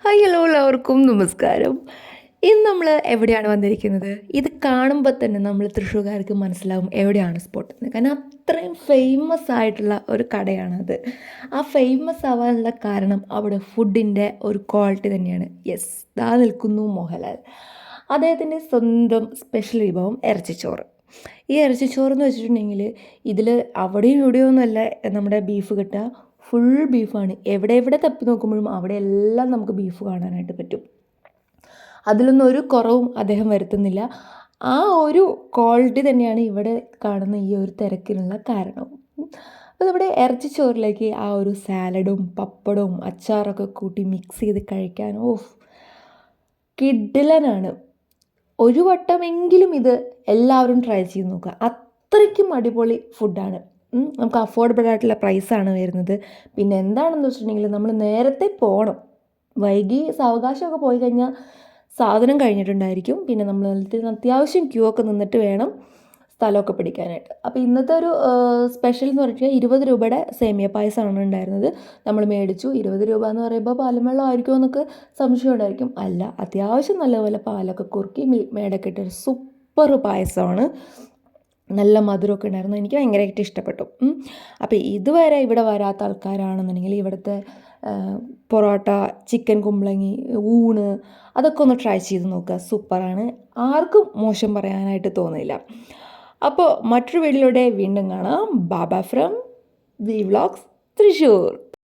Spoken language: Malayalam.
ഹായ് ഹലോ എല്ലാവർക്കും നമസ്കാരം. ഇന്ന് നമ്മൾ എവിടെയാണ് വന്നിരിക്കുന്നത്? ഇത് കാണുമ്പോൾ തന്നെ നമ്മൾ തൃശ്ശൂർകാർക്ക് മനസ്സിലാവും എവിടെയാണ് സ്പോട്ട് എന്ന്. കാരണം അത്രയും ഫേമസ് ആയിട്ടുള്ള ഒരു കടയാണത്. ആ ഫേമസ് ആവാനുള്ള കാരണം അവിടെ ഫുഡിൻ്റെ ഒരു ക്വാളിറ്റി തന്നെയാണ്. യെസ്, ദാ നിൽക്കുന്നു മോഹൻലാൽ. അദ്ദേഹത്തിൻ്റെ സ്വന്തം സ്പെഷ്യൽ വിഭവം ഇറച്ചിച്ചോറ്. ഈ ഇറച്ചിച്ചോറ് എന്ന് വെച്ചിട്ടുണ്ടെങ്കിൽ ഇതിൽ അവിടെയും ഇവിടെയും ഒന്നുമല്ല നമ്മുടെ ബീഫ് കിട്ടുക. ഫുൾ ബീഫാണ്. എവിടെ എവിടെ തപ്പി നോക്കുമ്പോഴും അവിടെ എല്ലാം നമുക്ക് ബീഫ് കാണാനായിട്ട് പറ്റും. അതിലൊന്നും ഒരു കുറവും അദ്ദേഹം വരുത്തുന്നില്ല. ആ ഒരു ക്വാളിറ്റി തന്നെയാണ് ഇവിടെ കാണുന്ന ഈ ഒരു തിരക്കിനുള്ള കാരണവും. അപ്പോൾ നമ്മുടെ ഇറച്ചിച്ചോറിലേക്ക് ആ ഒരു സാലഡും പപ്പടവും അച്ചാറൊക്കെ കൂട്ടി മിക്സ് ചെയ്ത് കഴിക്കാൻ കിഡിലനാണ്. ഒരു വട്ടമെങ്കിലും ഇത് എല്ലാവരും ട്രൈ ചെയ്ത് നോക്കുക. അത്രയ്ക്കും അടിപൊളി ഫുഡാണ്. നമുക്ക് അഫോർഡബിൾ ആയിട്ടുള്ള പ്രൈസാണ് വരുന്നത്. പിന്നെ എന്താണെന്ന് വെച്ചിട്ടുണ്ടെങ്കിൽ നമ്മൾ നേരത്തെ പോകണം. വൈകി സാവകാശമൊക്കെ പോയി കഴിഞ്ഞാൽ സാധനം കഴിഞ്ഞിട്ടുണ്ടായിരിക്കും. പിന്നെ നമ്മൾ അത്യാവശ്യം ക്യൂ ഒക്കെ നിന്നിട്ട് വേണം സ്ഥലമൊക്കെ പിടിക്കാനായിട്ട്. അപ്പോൾ ഇന്നത്തെ ഒരു സ്പെഷ്യൽ എന്ന് പറഞ്ഞാൽ 20 രൂപയുടെ സേമിയ പായസമാണ് ഉണ്ടായിരുന്നത്. നമ്മൾ മേടിച്ചു. 20 രൂപ എന്ന് പറയുമ്പോൾ പാലും വെള്ളം ആയിരിക്കുമോ എന്നൊക്കെ സംശയം ഉണ്ടായിരിക്കും. അല്ല, അത്യാവശ്യം നല്ലപോലെ പാലൊക്കെ കുറുക്കി മേടൊക്കെ ഇട്ടൊരു സൂപ്പർ പായസമാണ്. നല്ല മധുരമൊക്കെ ഉണ്ടായിരുന്നു. എനിക്ക് ഭയങ്കരമായിട്ട് ഇഷ്ടപ്പെട്ടു. അപ്പോൾ ഇതുവരെ ഇവിടെ വരാത്ത ആൾക്കാരാണെന്നുണ്ടെങ്കിൽ ഇവിടുത്തെ പൊറോട്ട, ചിക്കൻ കുമ്പളങ്ങി, ഊണ് അതൊക്കെ ഒന്ന് ട്രൈ ചെയ്ത് നോക്കുക. സൂപ്പറാണ്. ആർക്കും മോശം പറയാനായിട്ട് തോന്നില്ല. അപ്പോൾ മറ്റൊരു വീഡിയോയിലൂടെ വീണ്ടും കാണാം. ബാബ ഫ്രം വി വ്ളോഗ്സ് തൃശ്ശൂർ.